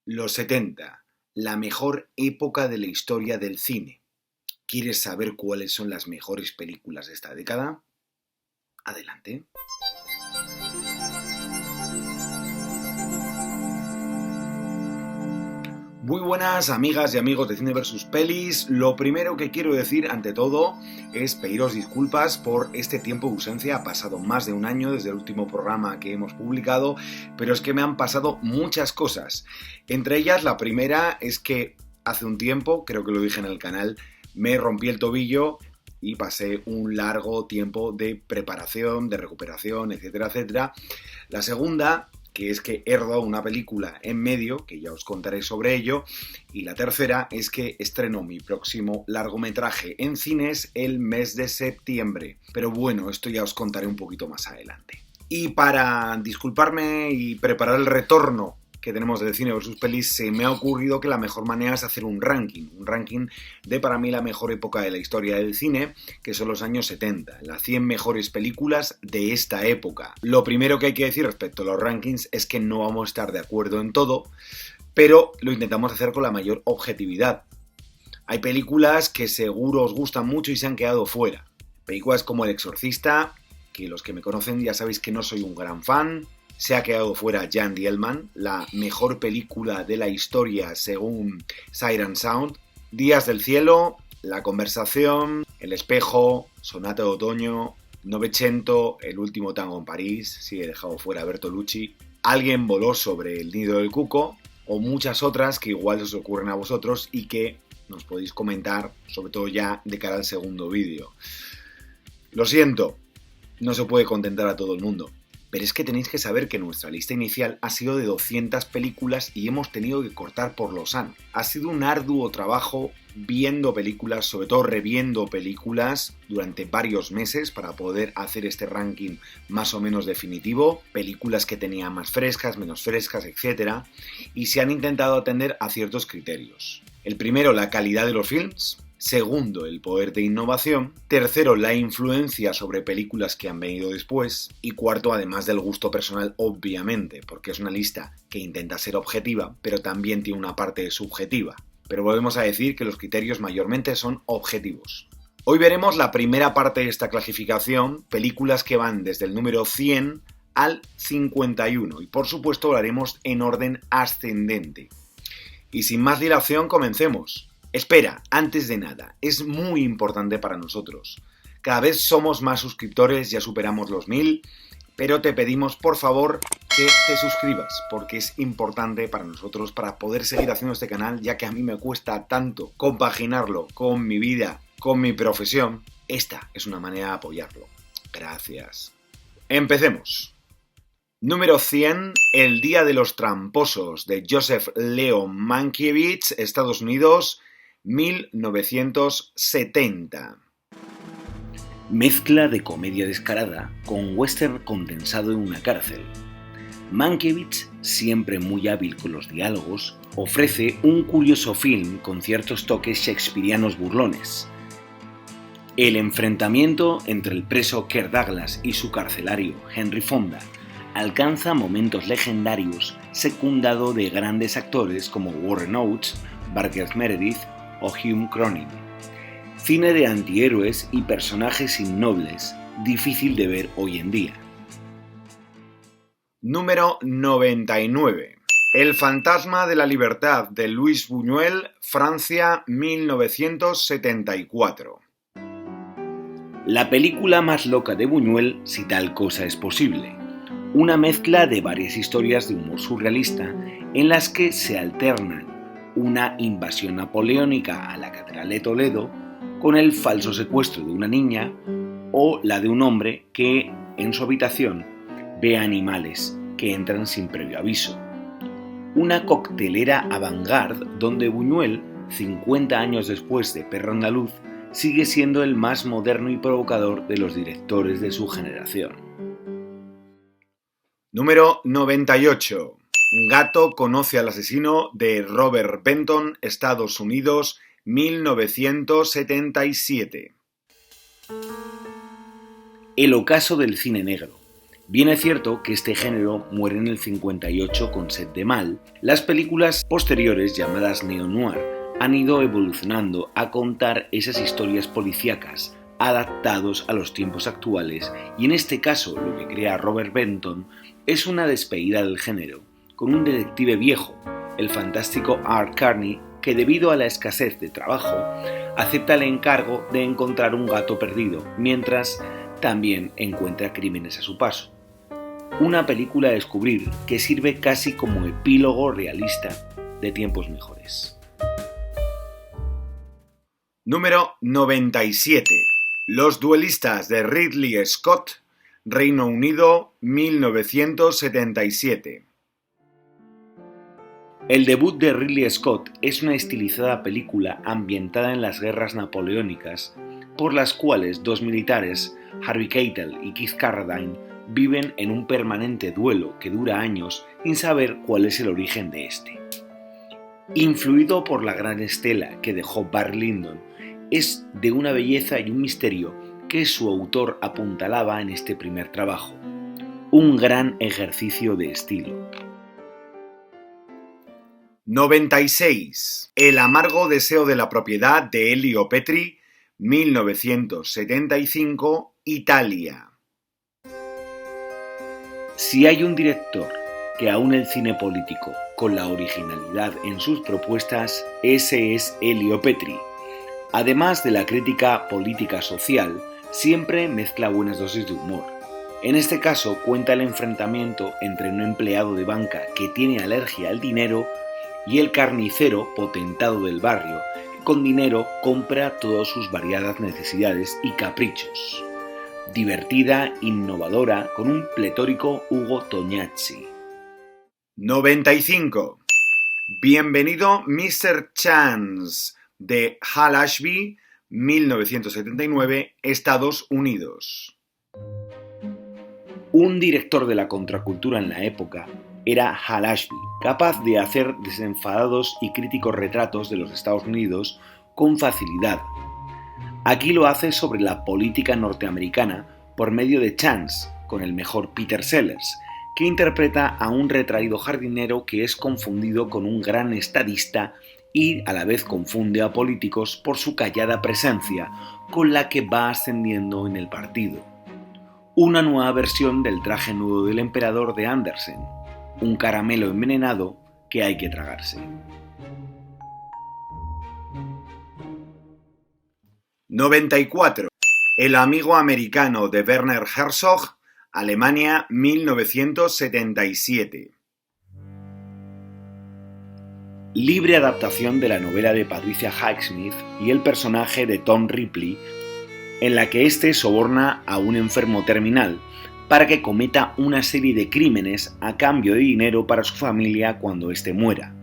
Los 70, la mejor época de la historia del cine. ¿Quieres saber cuáles son las mejores películas de esta década? Adelante. Muy buenas amigas y amigos de Cine vs Pelis. Lo primero que quiero decir ante todo es pediros disculpas por este tiempo de ausencia. Ha pasado más de un año desde el último programa que hemos publicado, pero es que me han pasado muchas cosas. Entre ellas, la primera es que hace un tiempo, creo que lo dije en el canal, me rompí el tobillo y pasé un largo tiempo de preparación, de recuperación, etcétera, etcétera. La segunda, que es que he rodado una película en medio, que ya os contaré sobre ello, y la tercera es que estreno mi próximo largometraje en cines el mes de septiembre. Pero bueno, esto ya os contaré un poquito más adelante. Y para disculparme y preparar el retorno que tenemos de Cine vs Pelis, se me ha ocurrido que la mejor manera es hacer un ranking de para mí la mejor época de la historia del cine, que son los años 70, las 100 mejores películas de esta época. Lo primero que hay que decir respecto a los rankings es que no vamos a estar de acuerdo en todo, pero lo intentamos hacer con la mayor objetividad. Hay películas que seguro os gustan mucho y se han quedado fuera. Películas como El Exorcista, que los que me conocen ya sabéis que no soy un gran fan. Se ha quedado fuera Jan Dielman, la mejor película de la historia según Siren Sound. Días del cielo, La conversación, El espejo, Sonata de otoño, Novecento, El último tango en París, sí he dejado fuera a Bertolucci. Alguien voló sobre el nido del cuco, o muchas otras que igual os ocurren a vosotros y que nos podéis comentar, sobre todo ya de cara al segundo vídeo. Lo siento, no se puede contentar a todo el mundo. Pero es que tenéis que saber que nuestra lista inicial ha sido de 200 películas y hemos tenido que cortar por lo sano. Ha sido un arduo trabajo viendo películas, sobre todo reviendo películas durante varios meses para poder hacer este ranking más o menos definitivo. Películas que tenía más frescas, menos frescas, etc. Y se han intentado atender a ciertos criterios. El primero, la calidad de los films. Segundo, el poder de innovación. Tercero, la influencia sobre películas que han venido después. Y cuarto, además del gusto personal, obviamente, porque es una lista que intenta ser objetiva, pero también tiene una parte subjetiva. Pero volvemos a decir que los criterios mayormente son objetivos. Hoy veremos la primera parte de esta clasificación, películas que van desde el número 100 al 51. Y por supuesto lo haremos en orden ascendente. Y sin más dilación, comencemos. Espera, antes de nada, es muy importante para nosotros. Cada vez somos más suscriptores, ya superamos los 1000, pero te pedimos por favor que te suscribas, porque es importante para nosotros para poder seguir haciendo este canal, ya que a mí me cuesta tanto compaginarlo con mi vida, con mi profesión. Esta es una manera de apoyarlo. Gracias. Empecemos. Número 100, El día de los tramposos, de Joseph Leo Mankiewicz, Estados Unidos, 1970. Mezcla de comedia descarada con western condensado en una cárcel. Mankiewicz, siempre muy hábil con los diálogos, ofrece un curioso film con ciertos toques shakespearianos burlones. El enfrentamiento entre el preso Kirk Douglas y su carcelario Henry Fonda alcanza momentos legendarios, secundado de grandes actores como Warren Oates, Burgess Meredith o Hugh Cronin. Cine de antihéroes y personajes innobles, difícil de ver hoy en día. Número 99. El fantasma de la libertad, de Luis Buñuel, Francia, 1974. La película más loca de Buñuel, si tal cosa es posible. Una mezcla de varias historias de humor surrealista en las que se alternan una invasión napoleónica a la Catedral de Toledo con el falso secuestro de una niña o la de un hombre que en su habitación ve animales que entran sin previo aviso. Una coctelera avant-garde donde Buñuel, 50 años después de Perro Andaluz, sigue siendo el más moderno y provocador de los directores de su generación. Número 98. Gato conoce al asesino, de Robert Benton, Estados Unidos, 1977. El ocaso del cine negro. Bien es cierto que este género muere en el 58 con Set de Mal. Las películas posteriores, llamadas neo-noir, han ido evolucionando a contar esas historias policíacas adaptados a los tiempos actuales, y en este caso lo que crea Robert Benton es una despedida del género, con un detective viejo, el fantástico Art Carney, que debido a la escasez de trabajo acepta el encargo de encontrar un gato perdido, mientras también encuentra crímenes a su paso. Una película a descubrir que sirve casi como epílogo realista de tiempos mejores. Número 97. Los duelistas de Ridley Scott, Reino Unido, 1977. El debut de Ridley Scott es una estilizada película ambientada en las guerras napoleónicas, por las cuales dos militares, Harvey Keitel y Keith Carradine, viven en un permanente duelo que dura años sin saber cuál es el origen de este. Influido por la gran estela que dejó Barry Lyndon, es de una belleza y un misterio que su autor apuntalaba en este primer trabajo. Un gran ejercicio de estilo. 96. El amargo deseo de la propiedad de Elio Petri, 1975, Italia. Si hay un director que aúna el cine político con la originalidad en sus propuestas, ese es Elio Petri. Además de la crítica política social, siempre mezcla buenas dosis de humor. En este caso cuenta el enfrentamiento entre un empleado de banca que tiene alergia al dinero y el carnicero potentado del barrio, que con dinero compra todas sus variadas necesidades y caprichos. Divertida, innovadora, con un pletórico Ugo Tognazzi. 95. Bienvenido Mr. Chance, de Hal Ashby, 1979, Estados Unidos. Un director de la contracultura en la época era Hal Ashby, capaz de hacer desenfadados y críticos retratos de los Estados Unidos con facilidad. Aquí lo hace sobre la política norteamericana por medio de Chance, con el mejor Peter Sellers, que interpreta a un retraído jardinero que es confundido con un gran estadista y a la vez confunde a políticos por su callada presencia, con la que va ascendiendo en el partido. Una nueva versión del traje nudo del emperador de Andersen, un caramelo envenenado que hay que tragarse. 94. El amigo americano de Werner Herzog, Alemania, 1977. Libre adaptación de la novela de Patricia Highsmith y el personaje de Tom Ripley, en la que éste soborna a un enfermo terminal para que cometa una serie de crímenes a cambio de dinero para su familia cuando éste muera.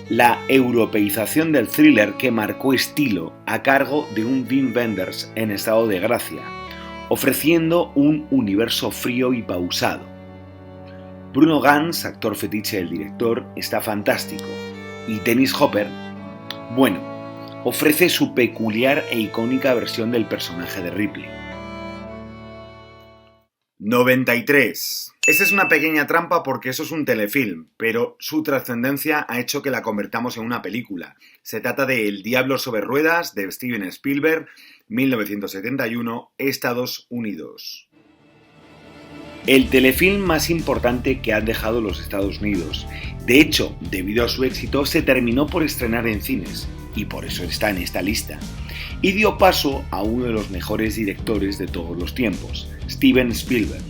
La europeización del thriller que marcó estilo a cargo de un Wim Wenders en estado de gracia, ofreciendo un universo frío y pausado. Bruno Ganz, actor fetiche del director, está fantástico, y Dennis Hopper, bueno, ofrece su peculiar e icónica versión del personaje de Ripley. 93. Esta es una pequeña trampa porque eso es un telefilm, pero su trascendencia ha hecho que la convertamos en una película. Se trata de El diablo sobre ruedas, de Steven Spielberg, 1971, Estados Unidos. El telefilm más importante que han dejado los Estados Unidos. De hecho, debido a su éxito, se terminó por estrenar en cines, y por eso está en esta lista. Y dio paso a uno de los mejores directores de todos los tiempos, Steven Spielberg.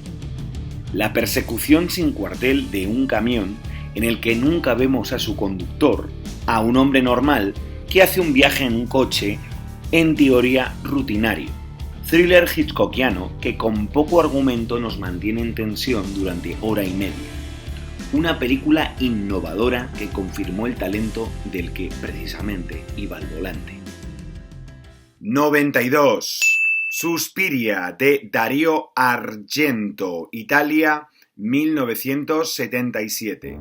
La persecución sin cuartel de un camión en el que nunca vemos a su conductor, a un hombre normal que hace un viaje en un coche, en teoría rutinario. Thriller hitchcockiano que con poco argumento nos mantiene en tensión durante hora y media. Una película innovadora que confirmó el talento del que precisamente iba al volante. 92. Suspiria, de Dario Argento, Italia, 1977.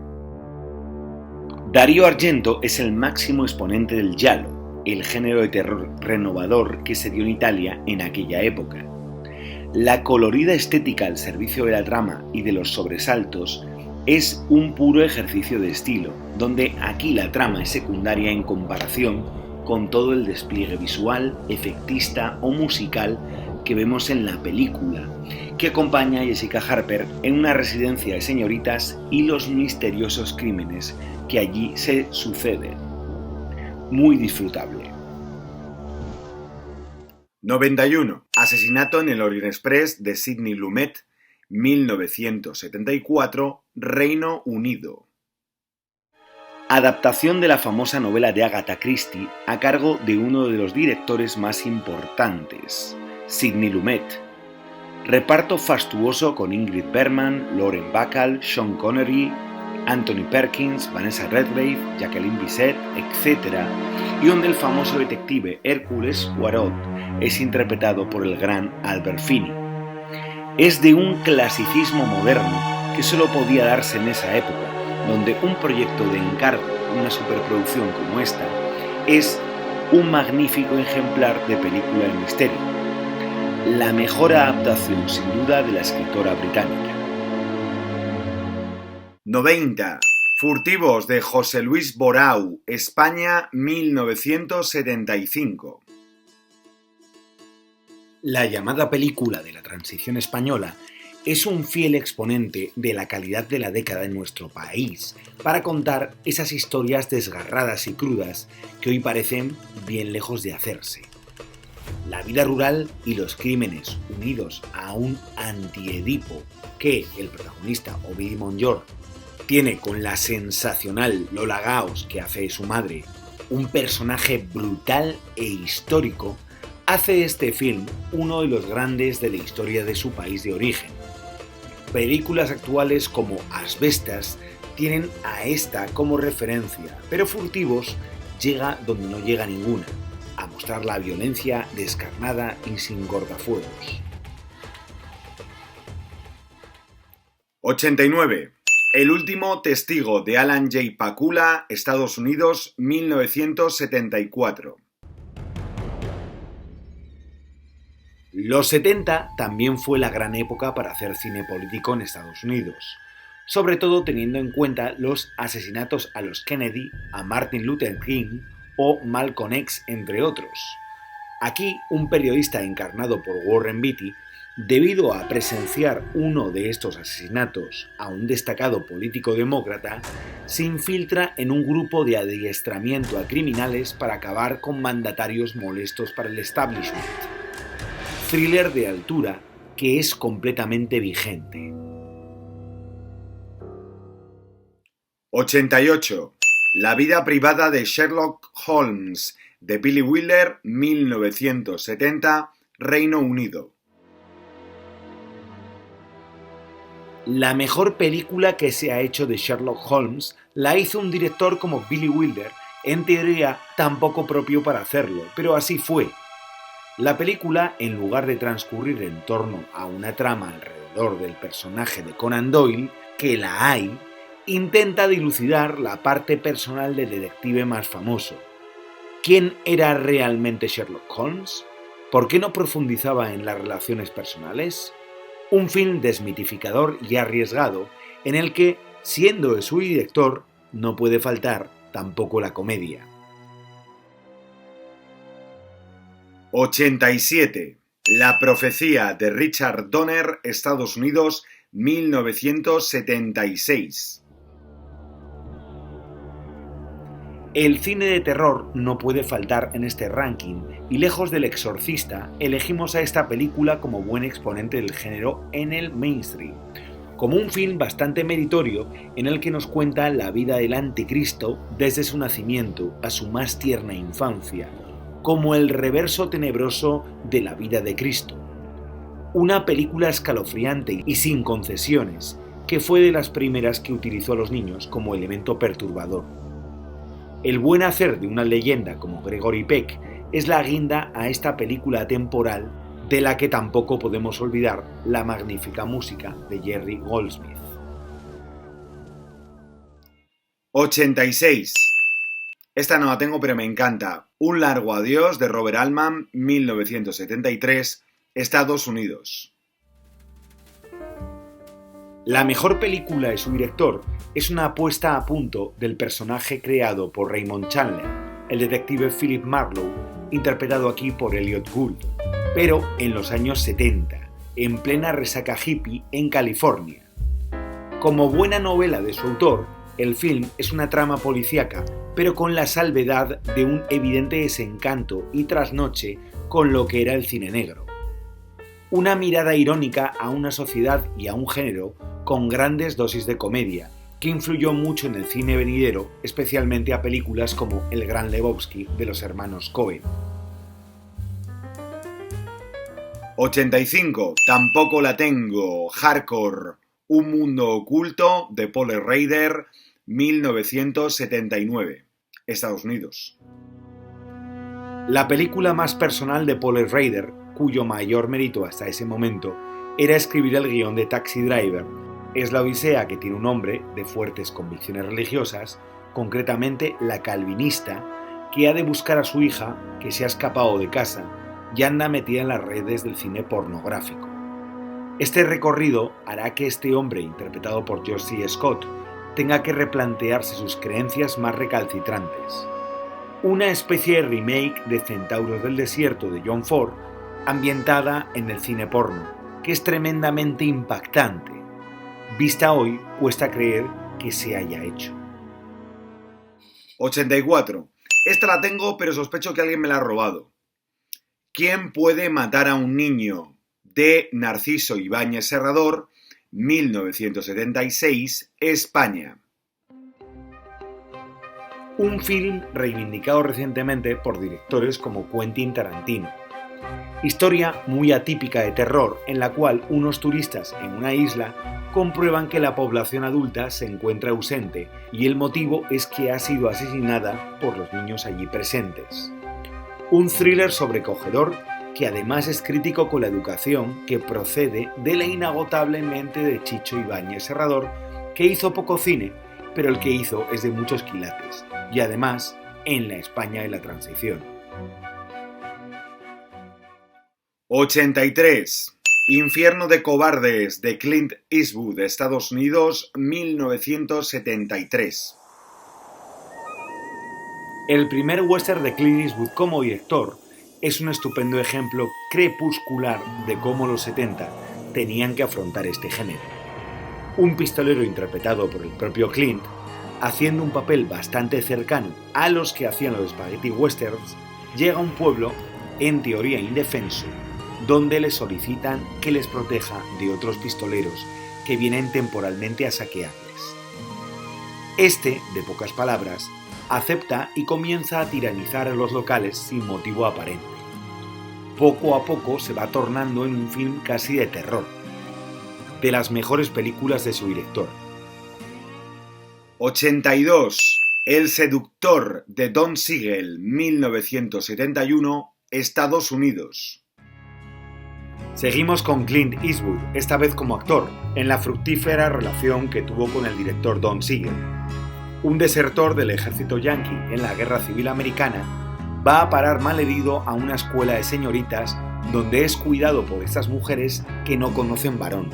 Dario Argento es el máximo exponente del giallo, el género de terror renovador que se dio en Italia en aquella época. La colorida estética al servicio de la trama y de los sobresaltos es un puro ejercicio de estilo, donde aquí la trama es secundaria en comparación con todo el despliegue visual, efectista o musical que vemos en la película, que acompaña a Jessica Harper en una residencia de señoritas y los misteriosos crímenes que allí se suceden. Muy disfrutable. 91. Asesinato en el Orient Express de Sidney Lumet, 1974, Reino Unido. Adaptación de la famosa novela de Agatha Christie a cargo de uno de los directores más importantes, Sidney Lumet. Reparto fastuoso con Ingrid Bergman, Lauren Bacall, Sean Connery, Anthony Perkins, Vanessa Redgrave, Jacqueline Bisset, etc., y donde el famoso detective Hércules Poirot es interpretado por el gran Albert Finney. Es de un clasicismo moderno que solo podía darse en esa época, donde un proyecto de encargo, una superproducción como esta, es un magnífico ejemplar de película de misterio. La mejor adaptación, sin duda, de la escritora británica. 90. Furtivos de José Luis Borau, España, 1975. La llamada película de la transición española es un fiel exponente de la calidad de la década en nuestro país, para contar esas historias desgarradas y crudas que hoy parecen bien lejos de hacerse. La vida rural y los crímenes unidos a un anti-Edipo que el protagonista Ovidi Montllor tiene con la sensacional Lola Gaos que hace de su madre, un personaje brutal e histórico, hace este film uno de los grandes de la historia de su país de origen. Películas actuales como Asbestas tienen a esta como referencia, pero Furtivos llega donde no llega ninguna, a mostrar la violencia descarnada y sin cortafuegos. 89. El último testigo de Alan J. Pakula, Estados Unidos, 1974. Los 70 también fue la gran época para hacer cine político en Estados Unidos, sobre todo teniendo en cuenta los asesinatos a los Kennedy, a Martin Luther King o Malcolm X, entre otros. Aquí, un periodista encarnado por Warren Beatty, debido a presenciar uno de estos asesinatos a un destacado político demócrata, se infiltra en un grupo de adiestramiento a criminales para acabar con mandatarios molestos para el establishment. Thriller de altura que es completamente vigente. 88. La vida privada de Sherlock Holmes, de Billy Wilder, 1970, Reino Unido. La mejor película que se ha hecho de Sherlock Holmes la hizo un director como Billy Wilder, en teoría tan poco propio para hacerlo, pero así fue. La película, en lugar de transcurrir en torno a una trama alrededor del personaje de Conan Doyle, que la hay, intenta dilucidar la parte personal del detective más famoso. ¿Quién era realmente Sherlock Holmes? ¿Por qué no profundizaba en las relaciones personales? Un film desmitificador y arriesgado en el que, siendo su director, no puede faltar tampoco la comedia. 87. La profecía de Richard Donner, Estados Unidos, 1976. El cine de terror no puede faltar en este ranking y lejos del Exorcista elegimos a esta película como buen exponente del género en el mainstream, como un film bastante meritorio en el que nos cuenta la vida del anticristo desde su nacimiento a su más tierna infancia, como el reverso tenebroso de la vida de Cristo. Una película escalofriante y sin concesiones, que fue de las primeras que utilizó a los niños como elemento perturbador. El buen hacer de una leyenda como Gregory Peck es la guinda a esta película atemporal de la que tampoco podemos olvidar la magnífica música de Jerry Goldsmith. 86. Esta no la tengo pero me encanta. Un largo adiós de Robert Altman, 1973, Estados Unidos. La mejor película de su director es una puesta a punto del personaje creado por Raymond Chandler, el detective Philip Marlowe, interpretado aquí por Elliot Gould, pero en los años 70, en plena resaca hippie en California. Como buena novela de su autor, el film es una trama policíaca, pero con la salvedad de un evidente desencanto y trasnoche con lo que era el cine negro. Una mirada irónica a una sociedad y a un género con grandes dosis de comedia, que influyó mucho en el cine venidero, especialmente a películas como El Gran Lebowski de los hermanos Coen. 85. Tampoco la tengo. Hardcore. Un mundo oculto de Paul Schrader, 1979. Estados Unidos. La película más personal de Paul Schrader, cuyo mayor mérito hasta ese momento era escribir el guión de Taxi Driver, es la odisea que tiene un hombre de fuertes convicciones religiosas, concretamente la calvinista, que ha de buscar a su hija, que se ha escapado de casa y anda metida en las redes del cine pornográfico. Este recorrido hará que este hombre, interpretado por George C. Scott, tenga que replantearse sus creencias más recalcitrantes. Una especie de remake de Centauros del Desierto de John Ford, ambientada en el cine porno, que es tremendamente impactante. Vista hoy, cuesta creer que se haya hecho. 84. Esta la tengo, pero sospecho que alguien me la ha robado. ¿Quién puede matar a un niño? De Narciso Ibáñez Serrador, 1976, España. Un film reivindicado recientemente por directores como Quentin Tarantino. Historia muy atípica de terror en la cual unos turistas en una isla comprueban que la población adulta se encuentra ausente y el motivo es que ha sido asesinada por los niños allí presentes. Un thriller sobrecogedor que además es crítico con la educación que procede de la inagotable mente de Chicho Ibáñez Serrador, que hizo poco cine, pero el que hizo es de muchos quilates, y además en la España de la transición. 83. Infierno de cobardes de Clint Eastwood, Estados Unidos, 1973. El primer western de Clint Eastwood como director es un estupendo ejemplo crepuscular de cómo los 70 tenían que afrontar este género. Un pistolero interpretado por el propio Clint, haciendo un papel bastante cercano a los que hacían los spaghetti westerns, llega a un pueblo, en teoría indefenso, donde le solicitan que les proteja de otros pistoleros que vienen temporalmente a saquearles. Este, de pocas palabras, acepta y comienza a tiranizar a los locales sin motivo aparente. Poco a poco se va tornando en un film casi de terror, de las mejores películas de su director. 82. El seductor de Don Siegel, 1971, Estados Unidos. Seguimos con Clint Eastwood, esta vez como actor, en la fructífera relación que tuvo con el director Don Siegel. Un desertor del ejército yanqui en la Guerra Civil Americana va a parar malherido a una escuela de señoritas donde es cuidado por estas mujeres que no conocen varón.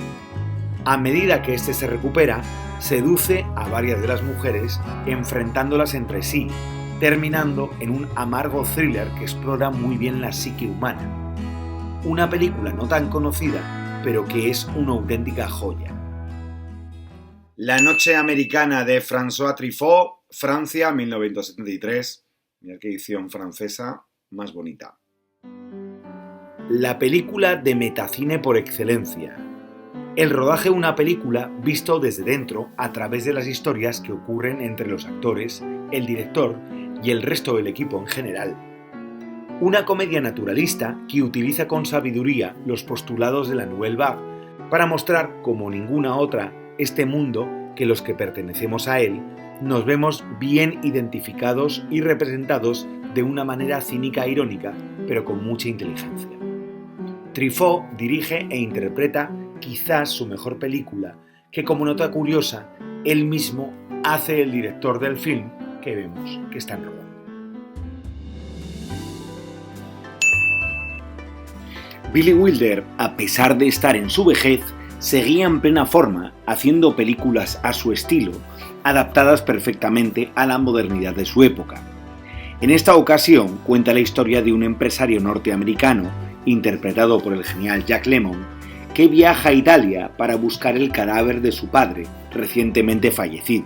A medida que éste se recupera, seduce a varias de las mujeres enfrentándolas entre sí, terminando en un amargo thriller que explora muy bien la psique humana. Una película no tan conocida, pero que es una auténtica joya. La noche americana de François Truffaut, Francia, 1973. Mirad qué edición francesa más bonita. La película de metacine por excelencia. El rodaje de una película visto desde dentro a través de las historias que ocurren entre los actores, el director y el resto del equipo en general. Una comedia naturalista que utiliza con sabiduría los postulados de la Nouvelle Vague para mostrar, como ninguna otra, este mundo que los que pertenecemos a él nos vemos bien identificados y representados de una manera cínica e irónica, pero con mucha inteligencia. Truffaut dirige e interpreta quizás su mejor película, que como nota curiosa, él mismo hace el director del film que vemos que están rodando. Billy Wilder, a pesar de estar en su vejez, seguía en plena forma, haciendo películas a su estilo, adaptadas perfectamente a la modernidad de su época. En esta ocasión cuenta la historia de un empresario norteamericano, interpretado por el genial Jack Lemmon, que viaja a Italia para buscar el cadáver de su padre, recientemente fallecido.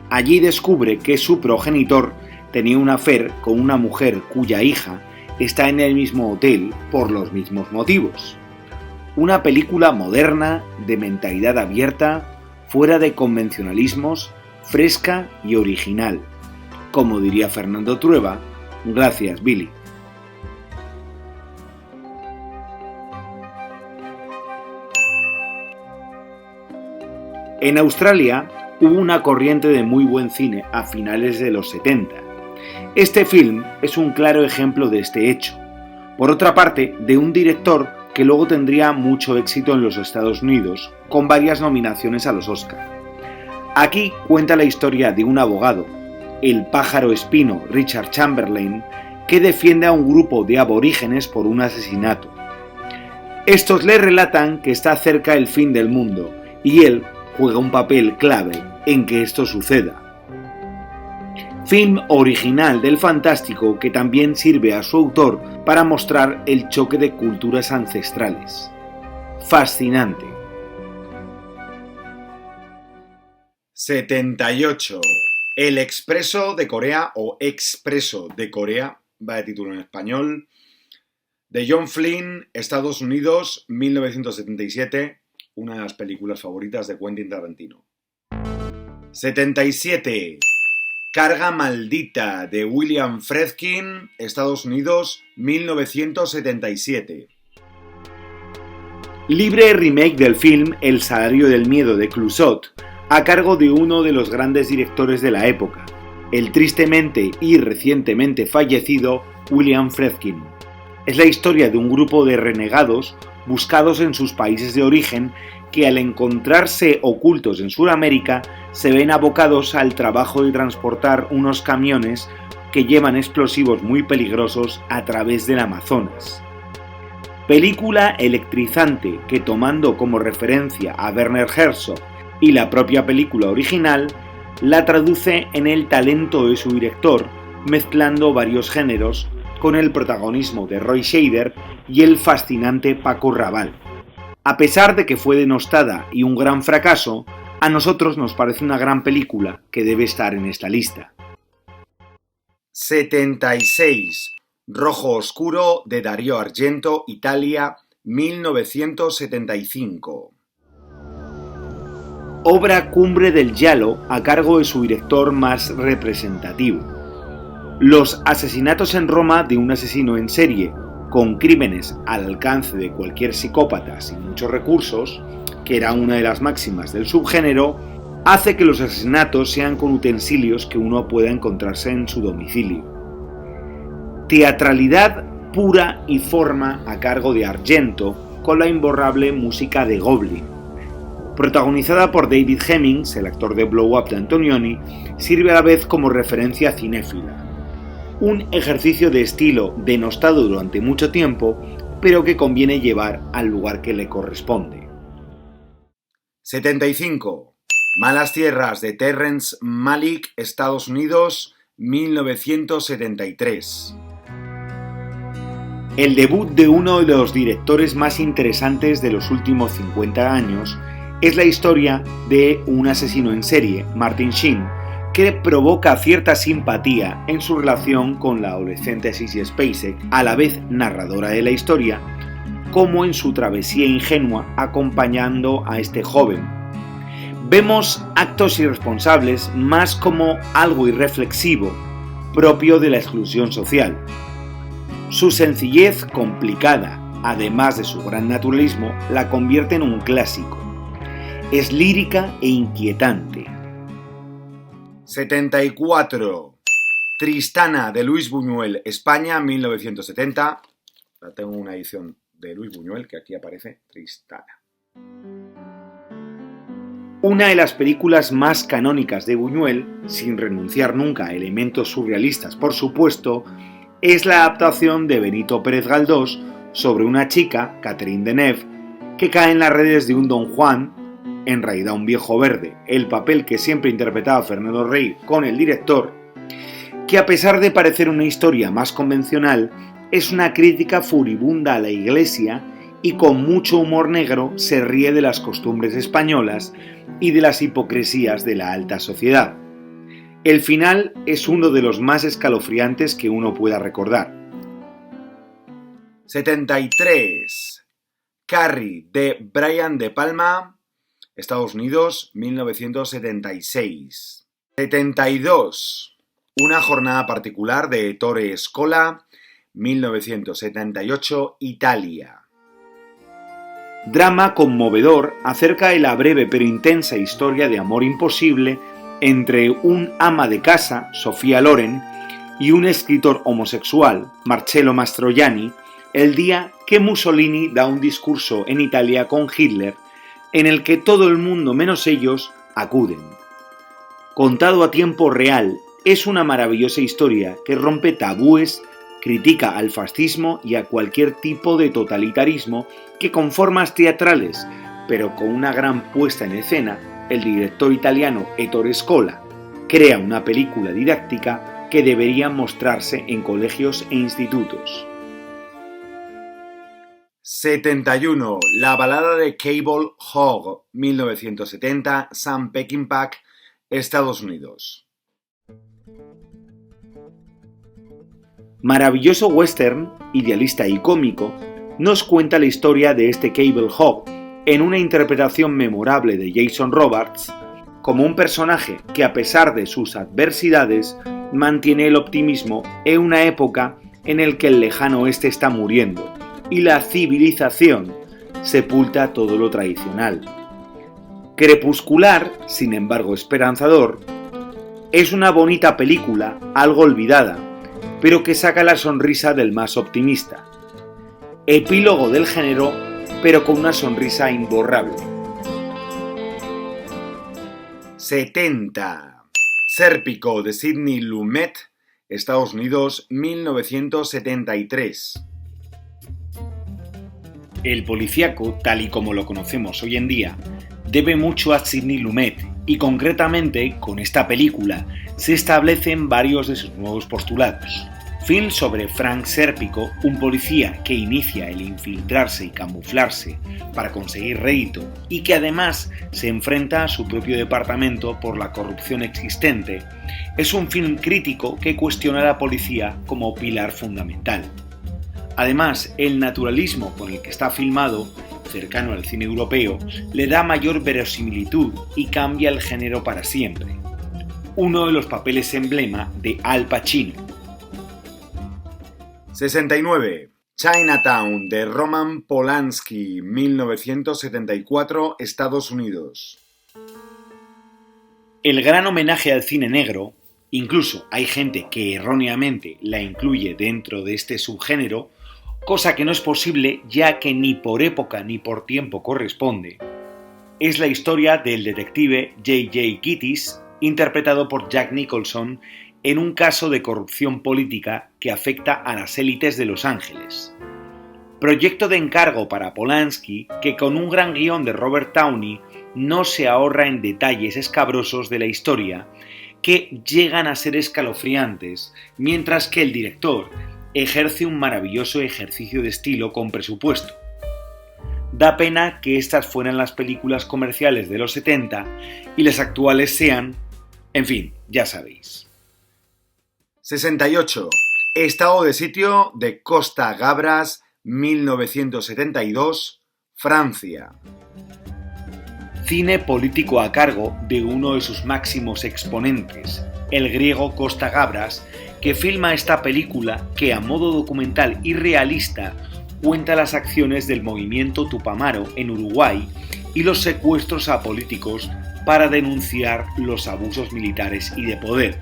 Allí descubre que su progenitor tenía un affair con una mujer cuya hija está en el mismo hotel por los mismos motivos. Una película moderna, de mentalidad abierta, fuera de convencionalismos, fresca y original. Como diría Fernando Trueba, gracias Billy. En Australia hubo una corriente de muy buen cine a finales de los 70. Este film es un claro ejemplo de este hecho. Por otra parte, de un director que luego tendría mucho éxito en los Estados Unidos, con varias nominaciones a los Oscar. Aquí cuenta la historia de un abogado, el pájaro espino Richard Chamberlain, que defiende a un grupo de aborígenes por un asesinato. Estos le relatan que está cerca el fin del mundo, y él juega un papel clave en que esto suceda. Film original del fantástico que también sirve a su autor para mostrar el choque de culturas ancestrales. Fascinante. 78. El Expreso de Corea o Expreso de Corea, va de título en español, de John Flynn, Estados Unidos, 1977, una de las películas favoritas de Quentin Tarantino. 77. Carga Maldita, de William Friedkin, Estados Unidos, 1977. Libre remake del film El salario del miedo de Clouzot, a cargo de uno de los grandes directores de la época, el tristemente y recientemente fallecido William Friedkin. Es la historia de un grupo de renegados buscados en sus países de origen que al encontrarse ocultos en Sudamérica se ven abocados al trabajo de transportar unos camiones que llevan explosivos muy peligrosos a través del Amazonas. Película electrizante que, tomando como referencia a Werner Herzog y la propia película original, la traduce en el talento de su director, mezclando varios géneros con el protagonismo de Roy Scheider y el fascinante Paco Rabanne. A pesar de que fue denostada y un gran fracaso, a nosotros nos parece una gran película que debe estar en esta lista. 76. Rojo Oscuro, de Dario Argento, Italia, 1975. Obra cumbre del giallo a cargo de su director más representativo. Los asesinatos en Roma de un asesino en serie, con crímenes al alcance de cualquier psicópata sin muchos recursos, que era una de las máximas del subgénero, hace que los asesinatos sean con utensilios que uno pueda encontrarse en su domicilio. Teatralidad pura y forma a cargo de Argento, con la imborrable música de Goblin. Protagonizada por David Hemmings, el actor de Blow Up de Antonioni, sirve a la vez como referencia cinéfila. Un ejercicio de estilo denostado durante mucho tiempo, pero que conviene llevar al lugar que le corresponde. 75. Malas Tierras, de Terrence Malick, Estados Unidos, 1973. El debut de uno de los directores más interesantes de los últimos 50 años es la historia de un asesino en serie, Martin Sheen, que provoca cierta simpatía en su relación con la adolescente Sissy Spacek, a la vez narradora de la historia, como en su travesía ingenua acompañando a este joven. Vemos actos irresponsables más como algo irreflexivo, propio de la exclusión social. Su sencillez complicada, además de su gran naturalismo, la convierte en un clásico. Es lírica e inquietante. 74. Tristana, de Luis Buñuel, España, 1970. Tengo una edición de Luis Buñuel que aquí aparece, Tristana. Una de las películas más canónicas de Buñuel, sin renunciar nunca a elementos surrealistas por supuesto, es la adaptación de Benito Pérez Galdós sobre una chica, Catherine Deneuve, que cae en las redes de un Don Juan, en realidad un viejo verde, el papel que siempre interpretaba Fernando Rey con el director, que a pesar de parecer una historia más convencional, es una crítica furibunda a la Iglesia y con mucho humor negro se ríe de las costumbres españolas y de las hipocresías de la alta sociedad. El final es uno de los más escalofriantes que uno pueda recordar. 73. Carrie, de Brian De Palma, Estados Unidos, 1976. 72. Una jornada particular, de Ettore Scola, 1978, Italia. Drama conmovedor acerca de la breve pero intensa historia de amor imposible entre un ama de casa, Sofía Loren, y un escritor homosexual, Marcello Mastroianni, el día que Mussolini da un discurso en Italia con Hitler en el que todo el mundo menos ellos acuden. Contado a tiempo real, es una maravillosa historia que rompe tabúes, critica al fascismo y a cualquier tipo de totalitarismo que con formas teatrales, pero con una gran puesta en escena, el director italiano Ettore Scola crea una película didáctica que debería mostrarse en colegios e institutos. 71. La balada de Cable Hogg, 1970, Sam Peckinpah, Estados Unidos. Maravilloso western, idealista y cómico, nos cuenta la historia de este Cable Hogg en una interpretación memorable de Jason Robards como un personaje que, a pesar de sus adversidades, mantiene el optimismo en una época en la que el lejano oeste está muriendo y la civilización sepulta todo lo tradicional. Crepuscular, sin embargo esperanzador, es una bonita película, algo olvidada, pero que saca la sonrisa del más optimista. Epílogo del género, pero con una sonrisa imborrable. 70. Sérpico, de Sidney Lumet, Estados Unidos, 1973. El policíaco, tal y como lo conocemos hoy en día, debe mucho a Sidney Lumet y concretamente con esta película se establecen varios de sus nuevos postulados. Film sobre Frank Sérpico, un policía que inicia el infiltrarse y camuflarse para conseguir rédito y que además se enfrenta a su propio departamento por la corrupción existente, es un film crítico que cuestiona a la policía como pilar fundamental. Además, el naturalismo con el que está filmado, cercano al cine europeo, le da mayor verosimilitud y cambia el género para siempre. Uno de los papeles emblema de Al Pacino. 69. Chinatown, de Roman Polanski, 1974, Estados Unidos. El gran homenaje al cine negro, incluso hay gente que erróneamente la incluye dentro de este subgénero, cosa que no es posible ya que ni por época ni por tiempo corresponde, es la historia del detective J.J. Gittes, interpretado por Jack Nicholson, en un caso de corrupción política que afecta a las élites de Los Ángeles. Proyecto de encargo para Polanski que con un gran guión de Robert Downey no se ahorra en detalles escabrosos de la historia que llegan a ser escalofriantes, mientras que el director ejerce un maravilloso ejercicio de estilo con presupuesto. Da pena que estas fueran las películas comerciales de los 70 y las actuales sean, en fin, ya sabéis. 68. Estado de sitio, de Costa Gabras, 1972, Francia. Cine político a cargo de uno de sus máximos exponentes, el griego Costa Gabras, que filma esta película que a modo documental y realista cuenta las acciones del movimiento Tupamaro en Uruguay y los secuestros a políticos para denunciar los abusos militares y de poder.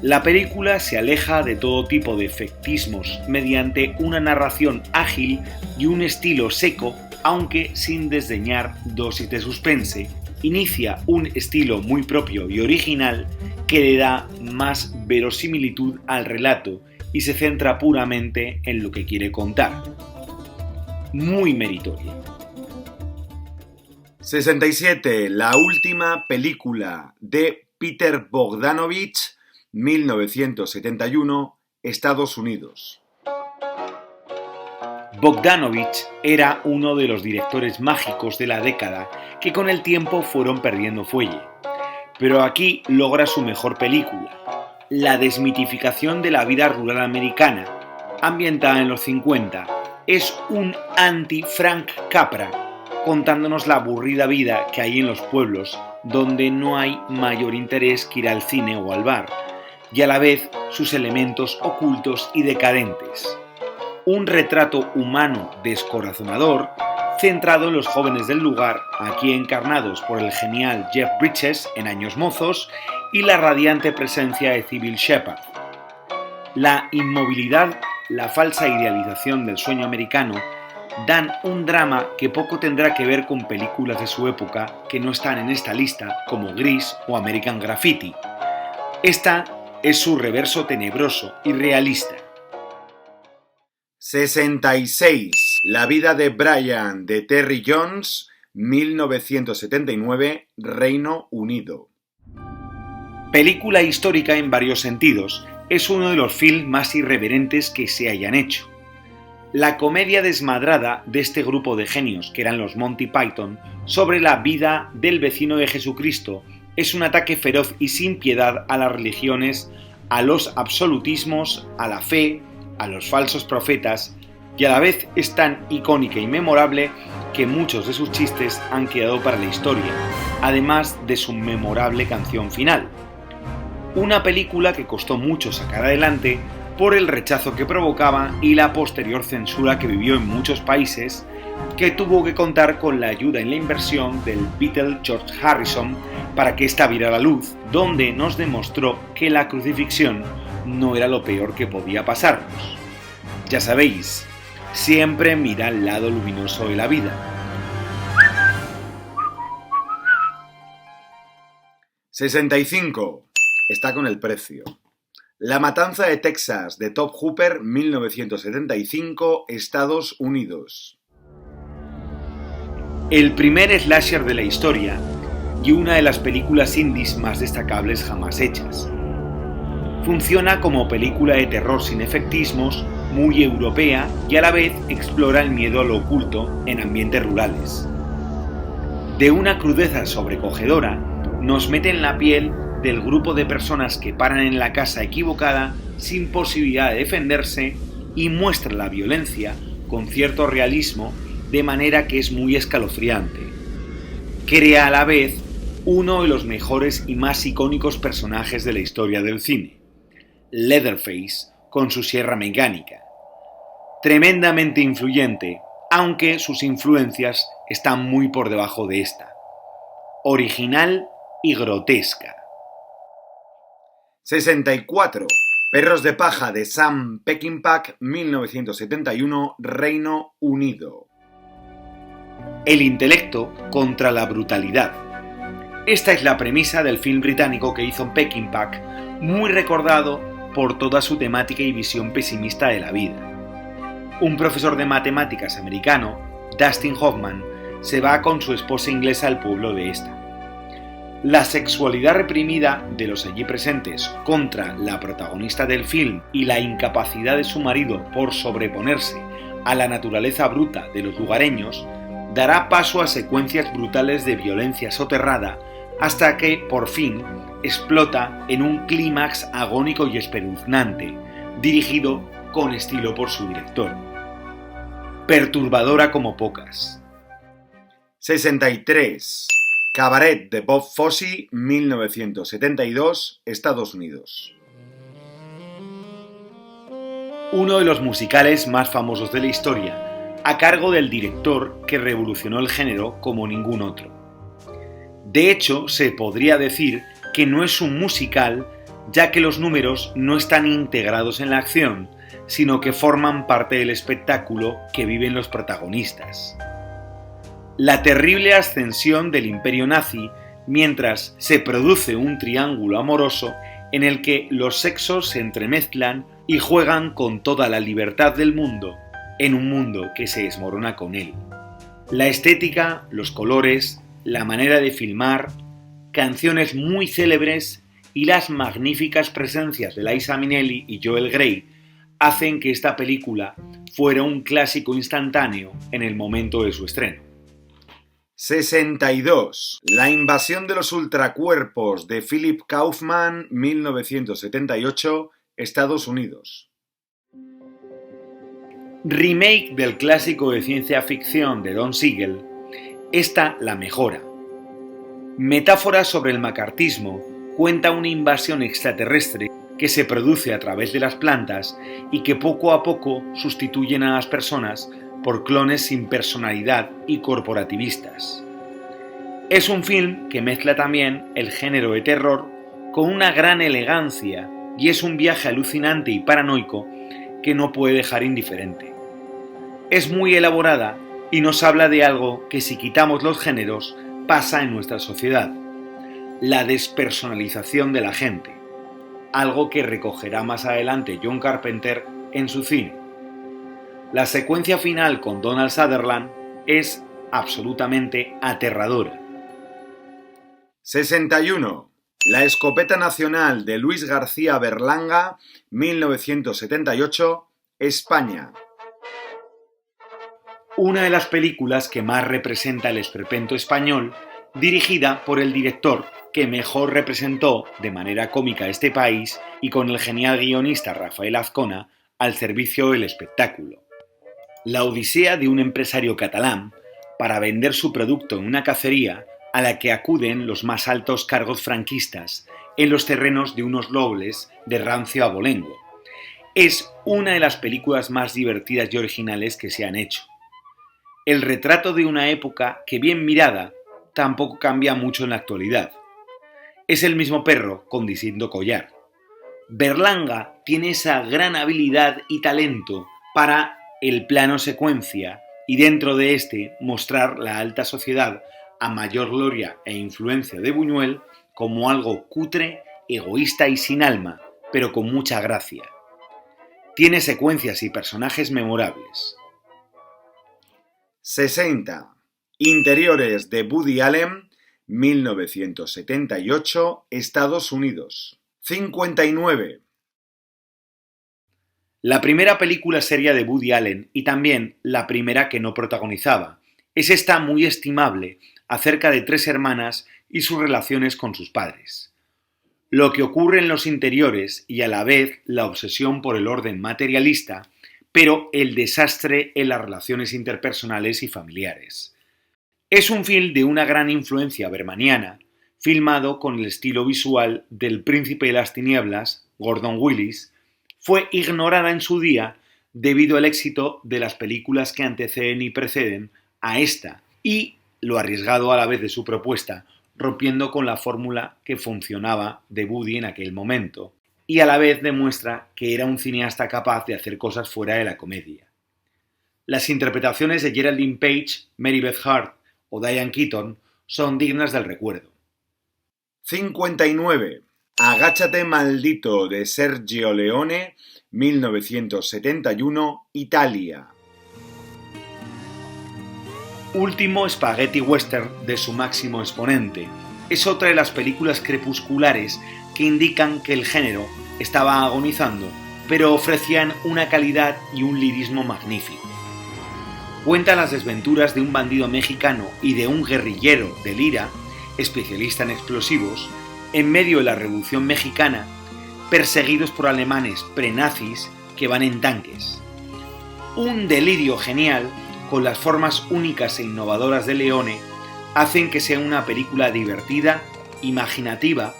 La película se aleja de todo tipo de efectismos mediante una narración ágil y un estilo seco, aunque sin desdeñar dosis de suspense. Inicia un estilo muy propio y original que le da más verosimilitud al relato y se centra puramente en lo que quiere contar. Muy meritoria. 67. La última película de Peter Bogdanovich, 1971, Estados Unidos. Bogdanovich era uno de los directores mágicos de la década que con el tiempo fueron perdiendo fuelle. Pero aquí logra su mejor película, la desmitificación de la vida rural americana, ambientada en los 50. Es un anti-Frank Capra, contándonos la aburrida vida que hay en los pueblos, donde no hay mayor interés que ir al cine o al bar, y a la vez sus elementos ocultos y decadentes. Un retrato humano descorazonador, centrado en los jóvenes del lugar, aquí encarnados por el genial Jeff Bridges en años mozos y la radiante presencia de Cybill Shepherd. La inmovilidad, la falsa idealización del sueño americano dan un drama que poco tendrá que ver con películas de su época que no están en esta lista, como Gris o American Graffiti. Esta es su reverso tenebroso y realista. 66. La vida de Brian, de Terry Jones, 1979, Reino Unido. Película histórica en varios sentidos, es uno de los films más irreverentes que se hayan hecho. La comedia desmadrada de este grupo de genios, que eran los Monty Python, sobre la vida del vecino de Jesucristo, es un ataque feroz y sin piedad a las religiones, a los absolutismos, a la fe, a los falsos profetas, y a la vez es tan icónica y memorable que muchos de sus chistes han quedado para la historia, además de su memorable canción final. Una película que costó mucho sacar adelante por el rechazo que provocaba y la posterior censura que vivió en muchos países, que tuvo que contar con la ayuda en la inversión del Beatle George Harrison para que esta viera la luz, donde nos demostró que la crucifixión no era lo peor que podía pasarnos. Ya sabéis, siempre mira el lado luminoso de la vida. 65. Está con el precio. La matanza de Texas, de Top Hooper, 1975, Estados Unidos. El primer slasher de la historia y una de las películas indies más destacables jamás hechas. Funciona como película de terror sin efectismos, muy europea y a la vez explora el miedo a lo oculto en ambientes rurales. De una crudeza sobrecogedora, nos mete en la piel del grupo de personas que paran en la casa equivocada sin posibilidad de defenderse y muestra la violencia con cierto realismo de manera que es muy escalofriante. Crea a la vez uno de los mejores y más icónicos personajes de la historia del cine. Leatherface con su sierra mecánica. Tremendamente influyente, aunque sus influencias están muy por debajo de esta. Original y grotesca. 64. Perros de paja, de Sam Peckinpah, 1971, Reino Unido. El intelecto contra la brutalidad. Esta es la premisa del film británico que hizo Peckinpah, muy recordado por toda su temática y visión pesimista de la vida. Un profesor de matemáticas americano, Dustin Hoffman, se va con su esposa inglesa al pueblo de esta. La sexualidad reprimida de los allí presentes contra la protagonista del film y la incapacidad de su marido por sobreponerse a la naturaleza bruta de los lugareños dará paso a secuencias brutales de violencia soterrada hasta que, por fin, explota en un clímax agónico y espeluznante, dirigido con estilo por su director. Perturbadora como pocas. 63. Cabaret, de Bob Fosse, 1972, Estados Unidos. Uno de los musicales más famosos de la historia, a cargo del director que revolucionó el género como ningún otro. De hecho, se podría decir que no es un musical, ya que los números no están integrados en la acción, sino que forman parte del espectáculo que viven los protagonistas. La terrible ascensión del imperio nazi mientras se produce un triángulo amoroso en el que los sexos se entremezclan y juegan con toda la libertad del mundo en un mundo que se desmorona con él. La estética, los colores, la manera de filmar, canciones muy célebres y las magníficas presencias de Liza Minnelli y Joel Grey hacen que esta película fuera un clásico instantáneo en el momento de su estreno. 62. La invasión de los ultracuerpos de Philip Kaufman, 1978, Estados Unidos. Remake del clásico de ciencia ficción de Don Siegel, esta la mejora. Metáfora sobre el macartismo, cuenta una invasión extraterrestre que se produce a través de las plantas y que poco a poco sustituyen a las personas por clones sin personalidad y corporativistas. Es un film que mezcla también el género de terror con una gran elegancia y es un viaje alucinante y paranoico que no puede dejar indiferente. Es muy elaborada y nos habla de algo que, si quitamos los géneros, pasa en nuestra sociedad: la despersonalización de la gente, algo que recogerá más adelante John Carpenter en su cine. La secuencia final con Donald Sutherland es absolutamente aterradora. 61. La escopeta nacional de Luis García Berlanga, 1978, España. Una de las películas que más representa el esperpento español, dirigida por el director que mejor representó de manera cómica este país y con el genial guionista Rafael Azcona al servicio del espectáculo. La odisea de un empresario catalán para vender su producto en una cacería a la que acuden los más altos cargos franquistas en los terrenos de unos nobles de rancio abolengo. Es una de las películas más divertidas y originales que se han hecho. El retrato de una época que, bien mirada, tampoco cambia mucho en la actualidad. Es el mismo perro con distinto collar. Berlanga tiene esa gran habilidad y talento para el plano secuencia y dentro de este mostrar la alta sociedad a mayor gloria e influencia de Buñuel como algo cutre, egoísta y sin alma, pero con mucha gracia. Tiene secuencias y personajes memorables. 60. Interiores de Woody Allen, 1978, Estados Unidos. 59. La primera película seria de Woody Allen y también la primera que no protagonizaba. Es esta muy estimable acerca de 3 hermanas y sus relaciones con sus padres. Lo que ocurre en los interiores y a la vez la obsesión por el orden materialista, pero el desastre en las relaciones interpersonales y familiares. Es un film de una gran influencia bermaniana, filmado con el estilo visual del Príncipe de las Tinieblas, Gordon Willis. Fue ignorada en su día debido al éxito de las películas que anteceden y preceden a esta y lo arriesgado a la vez de su propuesta, rompiendo con la fórmula que funcionaba de Woody en aquel momento, y a la vez demuestra que era un cineasta capaz de hacer cosas fuera de la comedia. Las interpretaciones de Geraldine Page, Mary Beth Hart o Diane Keaton son dignas del recuerdo. 59. Agáchate maldito de Sergio Leone, 1971, Italia. Último spaghetti western de su máximo exponente. Es otra de las películas crepusculares que indican que el género estaba agonizando, pero ofrecían una calidad y un lirismo magnífico. Cuenta las desventuras de un bandido mexicano y de un guerrillero del IRA, especialista en explosivos, en medio de la Revolución Mexicana, perseguidos por alemanes prenazis que van en tanques. Un delirio genial, con las formas únicas e innovadoras de Leone, hacen que sea una película divertida, imaginativa,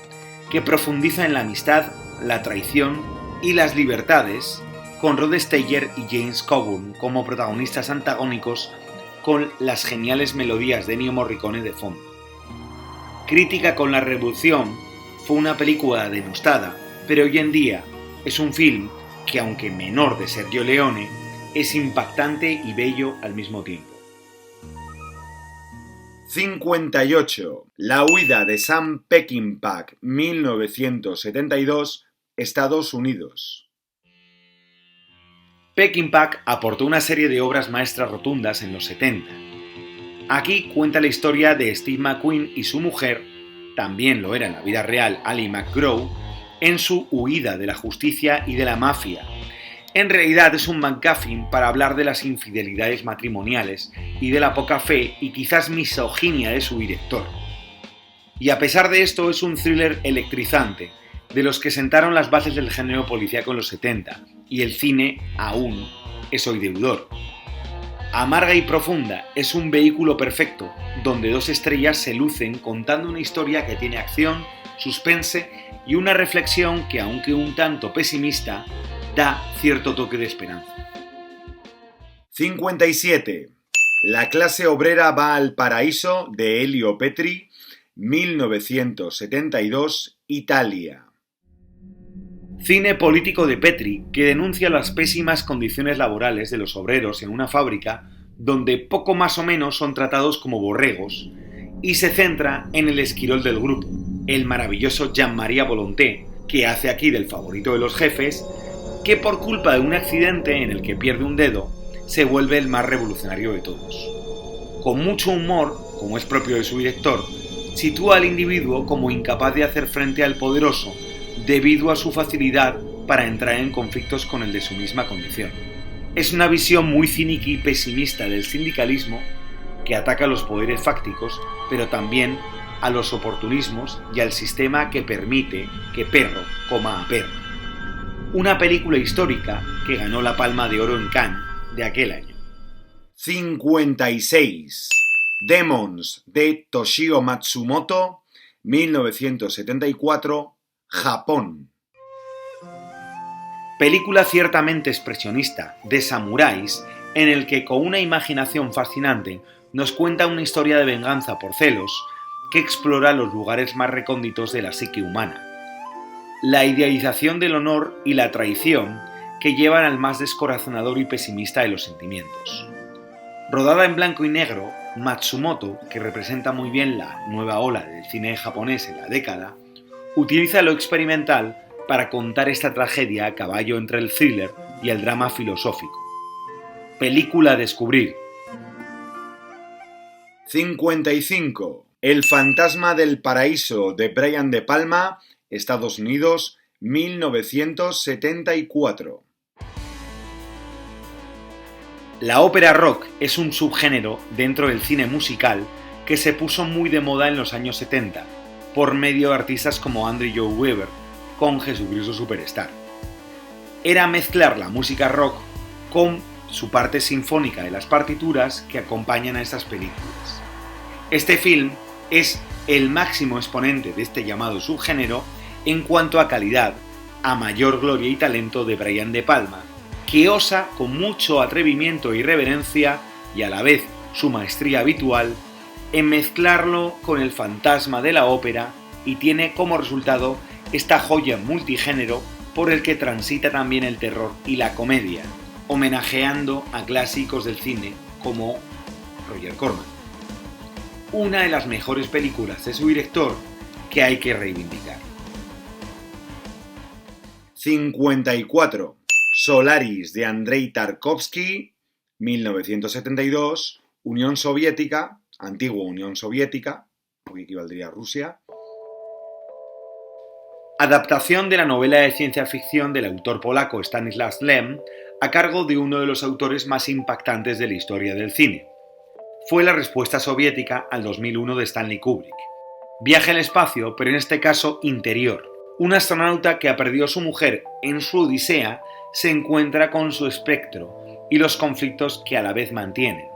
que profundiza en la amistad, la traición y las libertades, con Rod Steiger y James Coburn como protagonistas antagónicos, con las geniales melodías de Ennio Morricone de fondo. Crítica con la Revolución, fue una película denostada, pero hoy en día es un film que, aunque menor de Sergio Leone, es impactante y bello al mismo tiempo. 58. La huida de Sam Peckinpah, 1972, Estados Unidos. Peckinpah aportó una serie de obras maestras rotundas en los 70. Aquí cuenta la historia de Steve McQueen y su mujer, también lo era en la vida real Ally McGraw, en su huida de la justicia y de la mafia. En realidad es un MacGuffin para hablar de las infidelidades matrimoniales y de la poca fe y quizás misoginia de su director. Y a pesar de esto es un thriller electrizante, de los que sentaron las bases del género policíaco en los 70, y el cine aún es hoy deudor. Amarga y profunda es un vehículo perfecto, donde dos estrellas se lucen contando una historia que tiene acción, suspense y una reflexión que, aunque un tanto pesimista, da cierto toque de esperanza. 57. La clase obrera va al paraíso de Elio Petri, 1972, Italia. Cine político de Petri que denuncia las pésimas condiciones laborales de los obreros en una fábrica donde poco más o menos son tratados como borregos y se centra en el esquirol del grupo, el maravilloso Jean-Marie Volonté, que hace aquí del favorito de los jefes, que por culpa de un accidente en el que pierde un dedo se vuelve el más revolucionario de todos. Con mucho humor, como es propio de su director, sitúa al individuo como incapaz de hacer frente al poderoso debido a su facilidad para entrar en conflictos con el de su misma condición. Es una visión muy cínica y pesimista del sindicalismo que ataca a los poderes fácticos, pero también a los oportunismos y al sistema que permite que perro coma a perro. Una película histórica que ganó la Palma de Oro en Cannes de aquel año. 56. Demons de Toshio Matsumoto, 1974, Japón. Película ciertamente expresionista, de samuráis, en el que con una imaginación fascinante nos cuenta una historia de venganza por celos que explora los lugares más recónditos de la psique humana. La idealización del honor y la traición que llevan al más descorazonador y pesimista de los sentimientos. Rodada en blanco y negro, Matsumoto, que representa muy bien la nueva ola del cine japonés en la década, utiliza lo experimental para contar esta tragedia a caballo entre el thriller y el drama filosófico. Película a descubrir. 55. El fantasma del paraíso de Brian De Palma, Estados Unidos, 1974. La ópera rock es un subgénero dentro del cine musical que se puso muy de moda en los años 70 por medio de artistas como Andrew Lloyd Webber con Jesucristo Superstar. Era mezclar la música rock con su parte sinfónica de las partituras que acompañan a estas películas. Este film es el máximo exponente de este llamado subgénero en cuanto a calidad, a mayor gloria y talento de Brian De Palma, que osa con mucho atrevimiento y reverencia, y a la vez su maestría habitual, en mezclarlo con el fantasma de la ópera y tiene como resultado esta joya multigénero por el que transita también el terror y la comedia, homenajeando a clásicos del cine como Roger Corman. Una de las mejores películas de su director que hay que reivindicar. 54. Solaris de Andrei Tarkovsky, 1972, Unión Soviética, antigua Unión Soviética, hoy equivaldría a Rusia. Adaptación de la novela de ciencia ficción del autor polaco Stanisław Lem a cargo de uno de los autores más impactantes de la historia del cine. Fue la respuesta soviética al 2001 de Stanley Kubrick. Viaje al espacio, pero en este caso interior. Un astronauta que ha perdido a su mujer en su odisea se encuentra con su espectro y los conflictos que a la vez mantienen.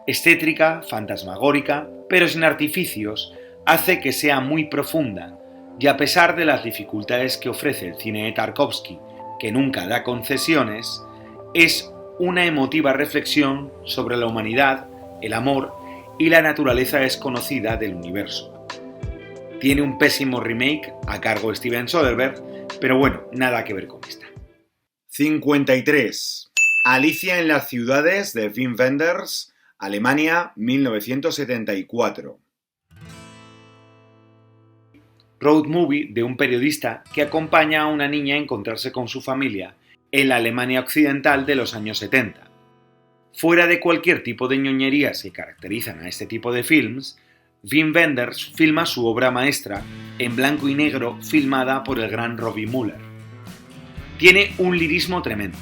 Es tétrica, fantasmagórica, pero sin artificios, hace que sea muy profunda, y a pesar de las dificultades que ofrece el cine de Tarkovsky, que nunca da concesiones, es una emotiva reflexión sobre la humanidad, el amor y la naturaleza desconocida del universo. Tiene un pésimo remake a cargo de Steven Soderbergh, pero bueno, nada que ver con esta. 53. Alicia en las ciudades de Wim Wenders, Alemania, 1974. Road movie de un periodista que acompaña a una niña a encontrarse con su familia en la Alemania occidental de los años 70. Fuera de cualquier tipo de ñoñerías que caracterizan a este tipo de films, Wim Wenders filma su obra maestra en blanco y negro filmada por el gran Robbie Muller. Tiene un lirismo tremendo.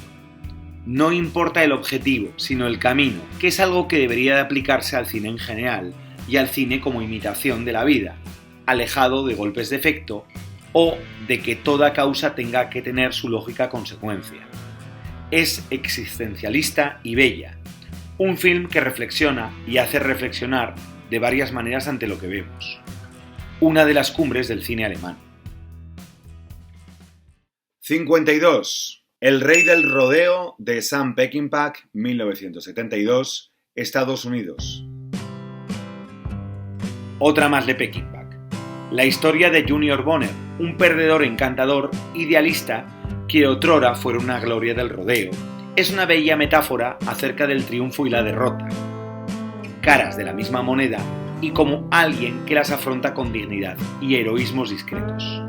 No importa el objetivo, sino el camino, que es algo que debería de aplicarse al cine en general y al cine como imitación de la vida, alejado de golpes de efecto o de que toda causa tenga que tener su lógica consecuencia. Es existencialista y bella, un film que reflexiona y hace reflexionar de varias maneras ante lo que vemos. Una de las cumbres del cine alemán. 52. El rey del rodeo de Sam Peckinpah, 1972, Estados Unidos. Otra más de Peckinpah. La historia de Junior Bonner, un perdedor encantador, idealista, que otrora fuera una gloria del rodeo, es una bella metáfora acerca del triunfo y la derrota. Caras de la misma moneda y como alguien que las afronta con dignidad y heroísmos discretos.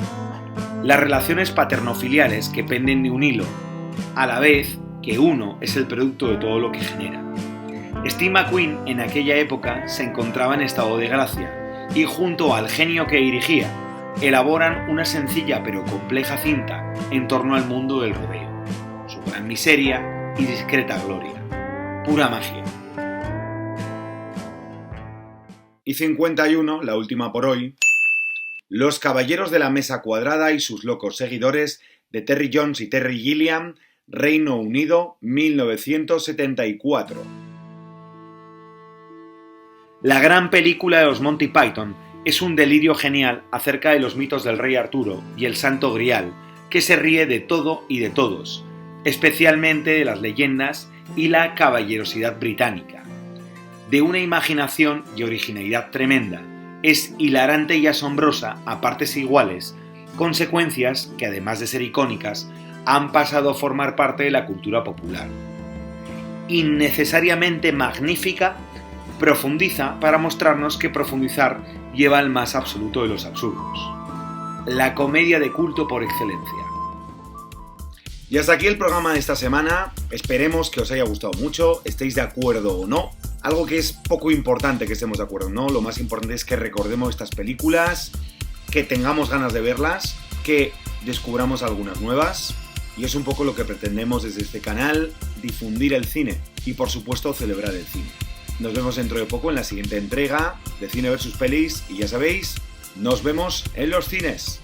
Las relaciones paternofiliales que penden de un hilo, a la vez que uno es el producto de todo lo que genera. Steve McQueen en aquella época se encontraba en estado de gracia y junto al genio que dirigía, elaboran una sencilla pero compleja cinta en torno al mundo del rodeo, su gran miseria y discreta gloria. Pura magia. Y 51, la última por hoy, Los Caballeros de la Mesa Cuadrada y sus locos seguidores de Terry Jones y Terry Gilliam, Reino Unido, 1974. La gran película de los Monty Python es un delirio genial acerca de los mitos del rey Arturo y el Santo Grial, que se ríe de todo y de todos, especialmente de las leyendas y la caballerosidad británica. De una imaginación y originalidad tremenda, es hilarante y asombrosa a partes iguales, consecuencias que además de ser icónicas, han pasado a formar parte de la cultura popular. Innecesariamente magnífica, profundiza para mostrarnos que profundizar lleva al más absoluto de los absurdos. La comedia de culto por excelencia. Y hasta aquí el programa de esta semana. Esperemos que os haya gustado mucho, estéis de acuerdo o no. Algo que es poco importante que estemos de acuerdo, ¿no? Lo más importante es que recordemos estas películas, que tengamos ganas de verlas, que descubramos algunas nuevas. Y es un poco lo que pretendemos desde este canal, difundir el cine y por supuesto celebrar el cine. Nos vemos dentro de poco en la siguiente entrega de Cine vs Pelis y ya sabéis, nos vemos en los cines.